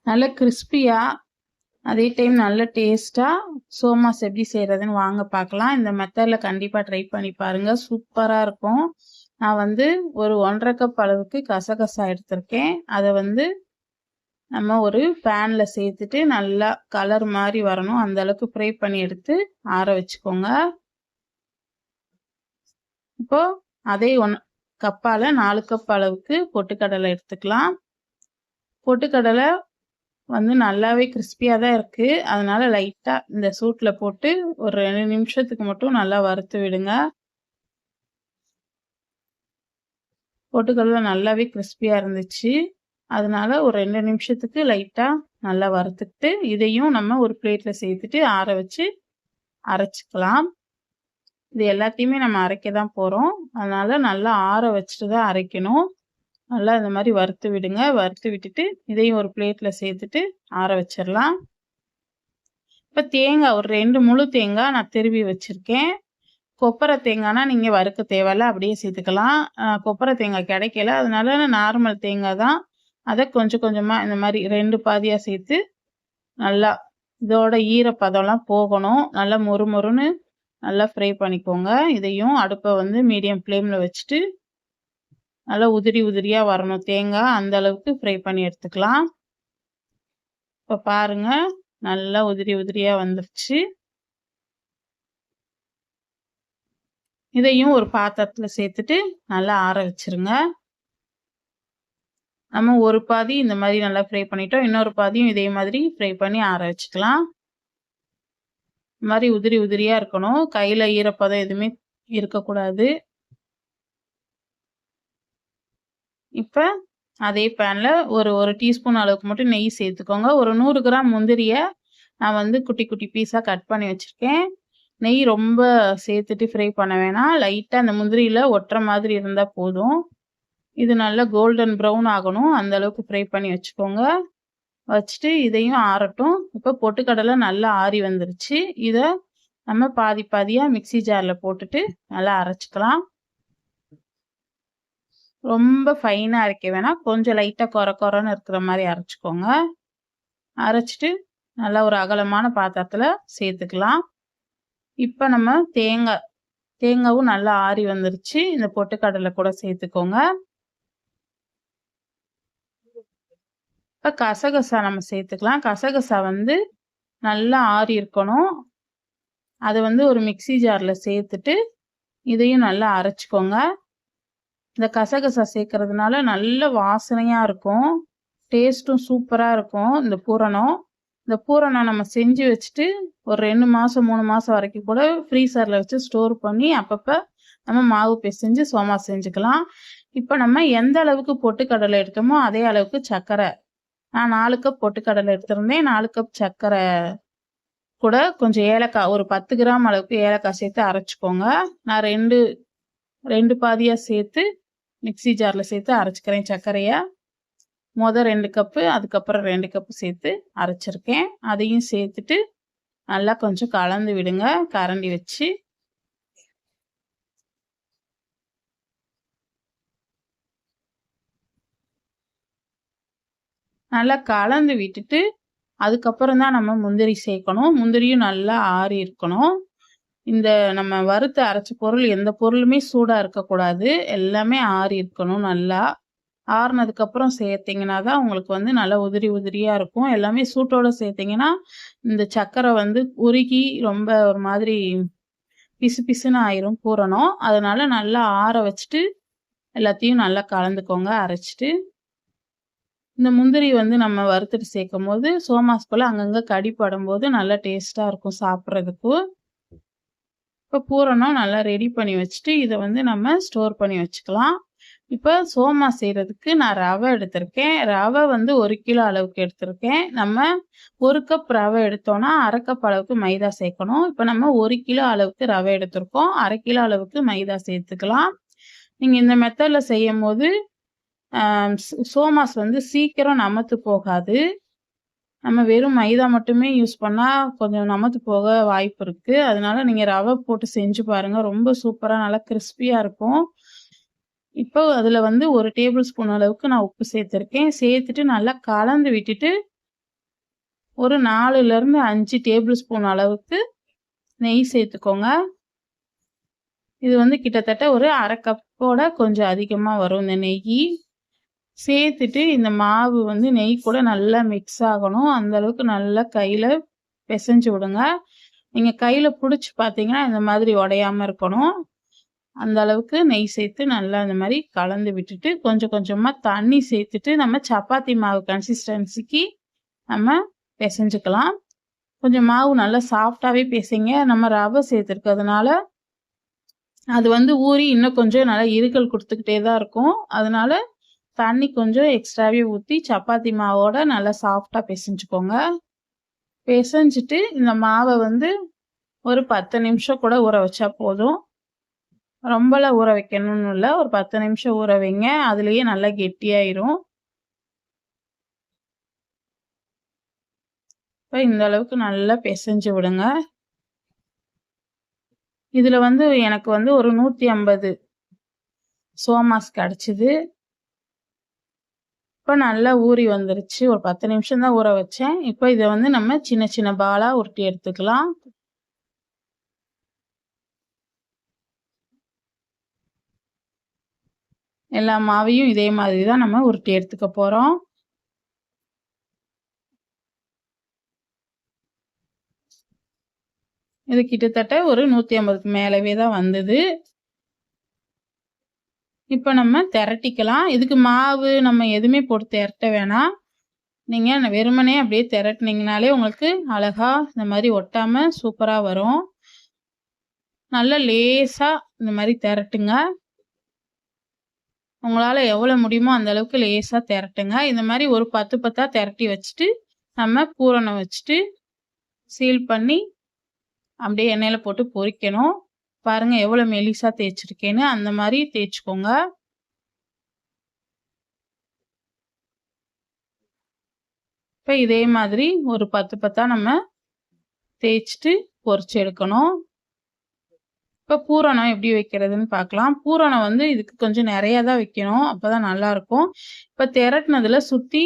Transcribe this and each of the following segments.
நல்ல கிறிஸ்பியாக அதே டைம் நல்ல டேஸ்ட்டாக சோமாஸ் எப்படி செய்கிறதுன்னு வாங்க பார்க்கலாம். இந்த மெத்தடில் கண்டிப்பாக ட்ரை பண்ணி பாருங்கள், சூப்பராக இருக்கும். நான் வந்து ஒரு 1.5 கப் அளவுக்கு கசகசா எடுத்திருக்கேன். அதை வந்து நம்ம ஒரு பேனில் சேர்த்துட்டு நல்லா கலர் மாதிரி வரணும், அந்த அளவுக்கு ஃப்ரை பண்ணி எடுத்து ஆற வச்சுக்கோங்க. இப்போது அதே கப்பால் 4 கப் அளவுக்கு பொட்டுக்கடலை எடுத்துக்கலாம். பொட்டுக்கடலை வந்து நல்லாவே கிறிஸ்பியாக தான் இருக்குது, அதனால் லைட்டாக இந்த சூட்டில் போட்டு ஒரு 2 நிமிஷத்துக்கு மட்டும் நல்லா வறுத்து விடுங்க. பொட்டுக்கடலை நல்லாவே கிறிஸ்பியாக இருந்துச்சு, அதனால ஒரு 2 நிமிஷத்துக்கு லைட்டாக நல்லா வறுத்துக்கிட்டு இதையும் நம்ம ஒரு பிளேட்டில் சேர்த்துட்டு ஆற வச்சு அரைச்சிக்கலாம். இது எல்லாத்தையுமே நம்ம அரைக்க தான் போகிறோம், அதனால் நல்லா ஆற வச்சுட்டு தான் அரைக்கணும். நல்லா இந்த மாதிரி வறுத்து விடுங்க. வறுத்து விட்டுட்டு இதையும் ஒரு பிளேட்டில் சேர்த்துட்டு ஆற வச்சிடலாம். இப்போ தேங்காய் ஒரு 2 முழு தேங்காய் நான் திருவி வச்சுருக்கேன். கொப்பரை தேங்காய்னா நீங்கள் வறுக்க தேவையில்ல, அப்படியே சேர்த்துக்கலாம். கொப்பரை தேங்காய் கிடைக்கல, அதனால நார்மல் தேங்காய் தான். அதை கொஞ்சம் கொஞ்சமாக இந்த மாதிரி 2 பாதியாக சேர்த்து நல்லா இதோட ஈரப்பதம்லாம் போகணும், நல்லா மொறுமொறுன்னு நல்லா ஃப்ரை பண்ணிக்கோங்க. இதையும் அடுப்பை வந்து மீடியம் ஃப்ளேமில் வச்சுட்டு நல்லா உதிரி உதிரியாக வரணும் தேங்காய், அந்த அளவுக்கு ஃப்ரை பண்ணி எடுத்துக்கலாம். இப்போ பாருங்கள், நல்லா உதிரி உதிரியாக வந்துருச்சு. இதையும் ஒரு பாத்திரத்தில் சேர்த்துட்டு நல்லா ஆற வச்சிருங்க. நம்ம ஒரு பாதி இந்த மாதிரி நல்லா ஃப்ரை பண்ணிட்டோம், இன்னொரு பாதியும் இதே மாதிரி ஃப்ரை பண்ணி ஆற வச்சுக்கலாம். இந்த மாதிரி உதிரி உதிரியாக இருக்கணும், கையில் ஈரப்பதம் எதுவுமே இருக்கக்கூடாது. இப்போ அதே பேனில் ஒரு டீஸ்பூன் அளவுக்கு மட்டும் நெய் சேர்த்துக்கோங்க. ஒரு 100 கிராம் முந்திரியை நான் வந்து குட்டி குட்டி பீஸாக கட் பண்ணி வச்சுருக்கேன். நெய் ரொம்ப சேர்த்துட்டு ஃப்ரை பண்ண வேணாம், லைட்டாக அந்த முந்திரியில் ஒட்டுற மாதிரி இருந்தால் போதும். இது நல்லா கோல்டன் ப்ரௌன் ஆகணும், அந்த அளவுக்கு ஃப்ரை பண்ணி வச்சுக்கோங்க. வச்சுட்டு இதையும் ஆறட்டும். இப்போ பொட்டுக்கடலை நல்லா ஆறி வந்துருச்சு. இதை நம்ம பாதி பாதியாக மிக்சி ஜாரில் போட்டுட்டு நல்லா அரைச்சிக்கலாம். ரொம்ப ஃபைனாக அரைக்க வேணாம், கொஞ்சம் லைட்டாக கொரன்னு இருக்கிற மாதிரி அரைச்சிக்கோங்க. அரைச்சிட்டு நல்லா ஒரு அகலமான பாத்திரத்தில் சேர்த்துக்கலாம். இப்போ நம்ம தேங்காவும் நல்லா ஆறி வந்துருச்சு, இந்த பொட்டுக்கடலை கூட சேர்த்துக்கோங்க. இப்போ கசகசா நம்ம சேர்த்துக்கலாம். கசகசா வந்து நல்லா ஆறி இருக்கணும், அதை வந்து ஒரு மிக்சி ஜாரில் சேர்த்துட்டு இதையும் நல்லா அரைச்சிக்கோங்க. இந்த கசகசா சேர்க்கறதுனால நல்ல வாசனையாக இருக்கும், டேஸ்ட்டும் சூப்பராக இருக்கும். இந்த பூரணம் நம்ம செஞ்சு வச்சுட்டு ஒரு 2 மாதம் 3 மாதம் வரைக்கும் கூட ஃப்ரீசரில் வச்சு ஸ்டோர் பண்ணி அப்பப்போ நம்ம மாவு பிசைஞ்சு சோமா செஞ்சுக்கலாம். இப்போ நம்ம எந்த அளவுக்கு பொட்டுக்கடலை எடுத்தோமோ அதே அளவுக்கு சர்க்கரை, நான் 4 கப் பொட்டுக்கடலை எடுத்திருந்தேன், 4 கப் சர்க்கரை கூட கொஞ்சம் ஏலக்காய், ஒரு 10 கிராம் அளவுக்கு ஏலக்காய் சேர்த்து அரைச்சிக்கோங்க. நான் ரெண்டு பாதியாக சேர்த்து மிக்சி ஜாரில் சேர்த்து அரைச்சிக்கிறேன். சர்க்கரையை 2 கப்பு, அதுக்கப்புறம் 2 கப்பு சேர்த்து அரைச்சிருக்கேன். அதையும் சேர்த்துட்டு நல்லா கொஞ்சம் கலந்து விடுங்க கரண்டி வச்சு. நல்லா கலந்து விட்டுட்டு அதுக்கப்புறம் தான் நம்ம முந்திரி சேர்க்கணும். முந்திரியும் நல்லா ஆறி இருக்கணும். இந்த நம்ம வறுத்து அரைச்ச பொருள் எந்த பொருளுமே சூடாக இருக்கக்கூடாது, எல்லாமே ஆறி இருக்கணும். நல்லா ஆறுனதுக்கப்புறம் சேர்த்திங்கன்னா தான் உங்களுக்கு வந்து நல்லா உதிரி உதிரியாக இருக்கும். எல்லாமே சூட்டோடு சேர்த்திங்கன்னா இந்த சர்க்கரை வந்து உருகி ரொம்ப ஒரு மாதிரி பிசு பிசுன்னு ஆயிரும் பூரணம். அதனால் நல்லா ஆற வச்சுட்டு எல்லாத்தையும் நல்லா கலந்துக்கோங்க அரைச்சிட்டு. இந்த முந்திரி வந்து நம்ம வறுத்துட்டு சேர்க்கும் போது சோமாஸ் போல் அங்கங்கே கடிப்படும் போது நல்லா டேஸ்ட்டாக இருக்கும் சாப்பிட்றதுக்கு. இப்போ பூரணம் நல்லா ரெடி பண்ணி வச்சுட்டு இதை வந்து நம்ம ஸ்டோர் பண்ணி வச்சுக்கலாம். இப்போ சோமா செய்கிறதுக்கு நான் ரவை எடுத்திருக்கேன். ரவை வந்து 1 கிலோ அளவுக்கு எடுத்திருக்கேன். நம்ம 1 கப் ரவை எடுத்தோன்னா 1/2 கப் அளவுக்கு மைதா சேர்க்கணும். இப்போ நம்ம 1 கிலோ அளவுக்கு ரவை எடுத்திருக்கோம், 1/2 கிலோ அளவுக்கு மைதா சேர்த்துக்கலாம். நீங்கள் இந்த மெத்தடில் செய்யும் போது சோமாஸ் வந்து சீக்கிரம் நமத்து போகாது. நம்ம வெறும் மைதா மட்டுமே யூஸ் பண்ணால் கொஞ்சம் நமத்து போக வாய்ப்பு இருக்குது. அதனால நீங்கள் ரவை போட்டு செஞ்சு பாருங்கள், ரொம்ப சூப்பராக நல்லா கிறிஸ்பியாக இருக்கும். இப்போ அதில் வந்து 1 டேபிள் ஸ்பூன் அளவுக்கு நான் உப்பு சேர்த்துருக்கேன். சேர்த்துட்டு நல்லா கலந்து விட்டுட்டு ஒரு 4லேருந்து 5 டேபிள் ஸ்பூன் அளவுக்கு நெய் சேர்த்துக்கோங்க. இது வந்து கிட்டத்தட்ட ஒரு 1/2 கப்போட கொஞ்சம் அதிகமாக வரும் இந்த நெய். சேர்த்துட்டு இந்த மாவு வந்து நெய் கூட நல்லா மிக்ஸ் ஆகணும். அந்த அளவுக்கு நல்லா கையில் பிசைஞ்சு விடுங்க. நீங்கள் கையில் பிடிச்சி பார்த்தீங்கன்னா இந்த மாதிரி உடையாமல் இருக்கணும். அந்த அளவுக்கு நெய் சேர்த்து நல்லா இந்த மாதிரி கலந்து விட்டுட்டு கொஞ்சம் கொஞ்சமாக தண்ணி சேர்த்துட்டு நம்ம சப்பாத்தி மாவு கன்சிஸ்டன்சிக்கு நம்ம பிசைஞ்சுக்கலாம். கொஞ்சம் மாவு நல்லா சாஃப்டாகவே பிசைங்க. நம்ம ரவை சேர்த்துருக்கிறதுனால அது வந்து ஊறி இன்னும் கொஞ்சம் நல்லா இறுகல் கொடுத்துக்கிட்டே தான் இருக்கும். அதனால தண்ணி கொஞ்சம் எக்ஸ்ட்ராவே ஊற்றி சப்பாத்தி மாவோட நல்லா சாஃப்டாக பிசைஞ்சுக்கோங்க. பிசைஞ்சிட்டு இந்த மாவை வந்து ஒரு 10 நிமிஷம் கூட ஊற வச்சா போதும். ரொம்பலாம் ஊற வைக்கணும்னு இல்லை, ஒரு 10 நிமிஷம் ஊற வைங்க. அதுலேயே நல்லா கெட்டியாயிரும். இப்போ இந்த அளவுக்கு நல்லா பிசைஞ்சு விடுங்க. இதில் வந்து எனக்கு வந்து ஒரு 150 சோமாஸ் கிடச்சிது. இப்போ நல்லா ஊறி வந்துருச்சு. ஒரு 10 நிமிஷம் தான் ஊற வச்சேன். இப்போ இதை வந்து நம்ம சின்ன சின்ன பாலாக உருட்டி எடுத்துக்கலாம். எல்லா மாவையும் இதே மாதிரி தான் நம்ம உருட்டி எடுத்துக்க போகிறோம். இது கிட்டத்தட்ட ஒரு 150க்கு மேலவே தான் வந்தது. இப்போ நம்ம திரட்டிக்கலாம். இதுக்கு மாவு நம்ம எதுவுமே போட்டு திரட்ட வேணாம். நீங்கள் வெறுமனே அப்படியே திரட்டினீங்கனாலே உங்களுக்கு அழகா இந்த மாதிரி ஒட்டாமல் சூப்பராக வரும். நல்லா லேசாக இந்த மாதிரி திரட்டுங்க. உங்களால் எவ்வளோ முடியுமோ அந்த அளவுக்கு லேசாக திரட்டுங்க. இந்த மாதிரி ஒரு 10 10 திரட்டி வச்சுட்டு நம்ம பூரணம் வச்சுட்டு சீல் பண்ணி அப்படியே எண்ணெயில் போட்டு பொரிக்கணும். பாருங்க எவ்வளோ மெலிசா தேய்ச்சிருக்கேன்னு. அந்த மாதிரி தேய்ச்சிக்கோங்க. இப்போ இதே மாதிரி ஒரு 10 10 நம்ம தேய்ச்சிட்டு பொரிச்சு எடுக்கணும். இப்போ பூரணம் எப்படி வைக்கிறதுன்னு பார்க்கலாம். பூரணம் வந்து இதுக்கு கொஞ்சம் நிறையா தான் வைக்கணும், அப்போ தான் நல்லாயிருக்கும். இப்போ திரட்டினதுல சுற்றி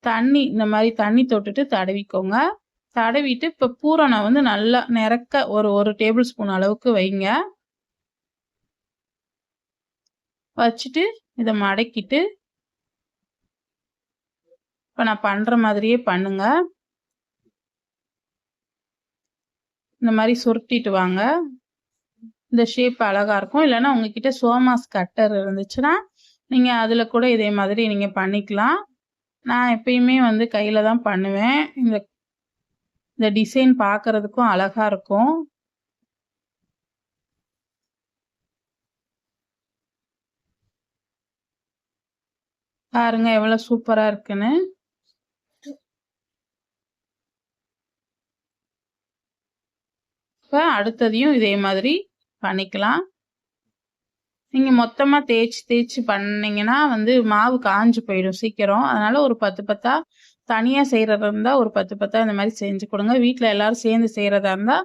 தண்ணி இந்த மாதிரி தண்ணி தொட்டுட்டு தடவிக்கோங்க. தடவிட்டு இப்போ பூரணம் வந்து நல்லா நிறக்க ஒரு டேபிள் ஸ்பூன் அளவுக்கு வைங்க. வச்சுட்டு இதை மடக்கிட்டு இப்போ நான் பண்ணுற மாதிரியே பண்ணுங்க. இந்த மாதிரி சுருட்டிட்டு வாங்க. இந்த ஷேப் அழகாக இருக்கும். இல்லைன்னா உங்ககிட்ட சோமாஸ் கட்டர் இருந்துச்சுன்னா நீங்கள் அதில் கூட இதே மாதிரி நீங்கள் பண்ணிக்கலாம். நான் எப்பயுமே வந்து கையில் தான் பண்ணுவேன். இந்த டிசைன் பார்க்குறதுக்கும் அழகாக இருக்கும். பாருங்க எவ்வளோ சூப்பராக இருக்குன்னு. இப்போ அடுத்ததையும் இதே மாதிரி பண்ணிக்கலாம். நீங்கள் மொத்தமாக தேய்ச்சி பண்ணிங்கன்னா வந்து மாவு காஞ்சு போயிடும் சீக்கிரம். அதனால் ஒரு 10 10 தனியாக செய்கிறதா இருந்தால் ஒரு 10 10 இந்த மாதிரி செஞ்சு கொடுங்க. வீட்டில் எல்லோரும் சேர்ந்து செய்கிறதா இருந்தால்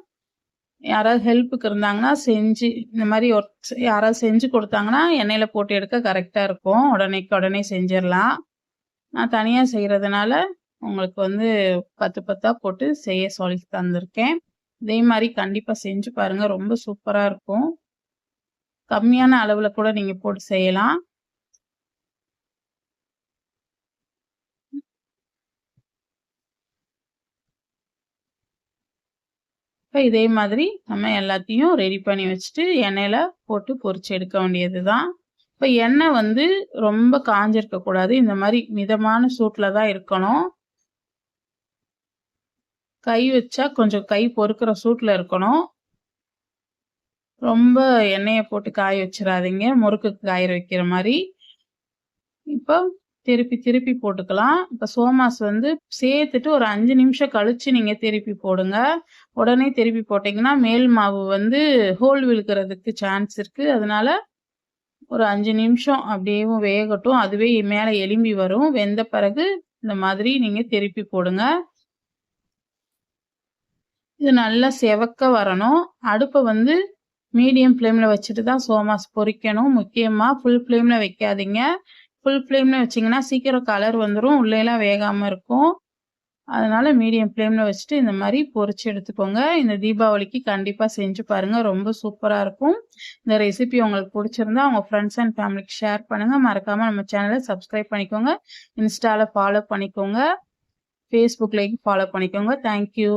யாராவது ஹெல்ப்புக்கு இருந்தாங்கன்னா செஞ்சு இந்த மாதிரி யாராவது செஞ்சு கொடுத்தாங்கன்னா எண்ணெயில் போட்டு எடுக்க கரெக்டாக இருக்கும். உடனே செஞ்சிடலாம். நான் தனியாக செய்கிறதுனால உங்களுக்கு வந்து 10 10 போட்டு செய்ய சொல்லி தந்திருக்கேன். இதே மாதிரி கண்டிப்பாக செஞ்சு பாருங்கள், ரொம்ப சூப்பராக இருக்கும். கம்மியான அளவில் கூட நீங்கள் போட்டு செய்யலாம். இப்போ இதே மாதிரி நம்ம எல்லாத்தையும் ரெடி பண்ணி வச்சுட்டு எண்ணெயில் போட்டு பொரிச்சு எடுக்க வேண்டியது தான். இப்போ எண்ணெய் வந்து ரொம்ப காஞ்சிருக்கக்கூடாது. இந்த மாதிரி மிதமான சூட்டில் தான் இருக்கணும். கை வச்சா கொஞ்சம் கை பொறுக்கிற சூட்டில் இருக்கணும். ரொம்ப எண்ணெயை போட்டு காய வச்சிடாதீங்க, முறுக்குக்கு காய வைக்கிற மாதிரி. இப்போ திருப்பி போட்டுக்கலாம். இப்போ சோமாஸ் வந்து சேர்த்துட்டு ஒரு 5 நிமிஷம் கழிச்சு நீங்கள் திருப்பி போடுங்க. உடனே திருப்பி போட்டிங்கன்னா மேல் மாவு வந்து ஹோல் விழுக்கிறதுக்கு சான்ஸ் இருக்குது. அதனால ஒரு 5 நிமிஷம் அப்படியே வேகட்டும். அதுவே மேலே எலும்பி வரும். வெந்த பிறகு இந்த மாதிரி நீங்கள் திருப்பி போடுங்க. இது நல்லா செவக்க வரணும். அடுப்பை வந்து மீடியம் ஃப்ளேமில் வச்சுட்டு தான் சோமாஸ் பொரிக்கணும். முக்கியமாக ஃபுல் ஃப்ளேமில் வைக்காதீங்க. ஃபுல் ஃப்ளேமில் வச்சிங்கன்னா சீக்கிரம் கலர் வந்துடும், உள்ளேலாம் வேகாமல் இருக்கும். அதனால மீடியம் ஃப்ளேமில் வச்சுட்டு இந்த மாதிரி பொரிச்சு எடுத்துக்கோங்க. இந்த தீபாவளிக்கு கண்டிப்பாக செஞ்சு பாருங்கள், ரொம்ப சூப்பராக இருக்கும். இந்த ரெசிபி உங்களுக்கு பிடிச்சிருந்தா உங்கள் ஃப்ரெண்ட்ஸ் அண்ட் ஃபேமிலிக்கு ஷேர் பண்ணுங்கள். மறக்காமல் நம்ம சேனலை சப்ஸ்கிரைப் பண்ணிக்கோங்க. இன்ஸ்டாவில் ஃபாலோ பண்ணிக்கோங்க. ஃபேஸ்புக்லேயும் ஃபாலோ பண்ணிக்கோங்க. தேங்க்யூ.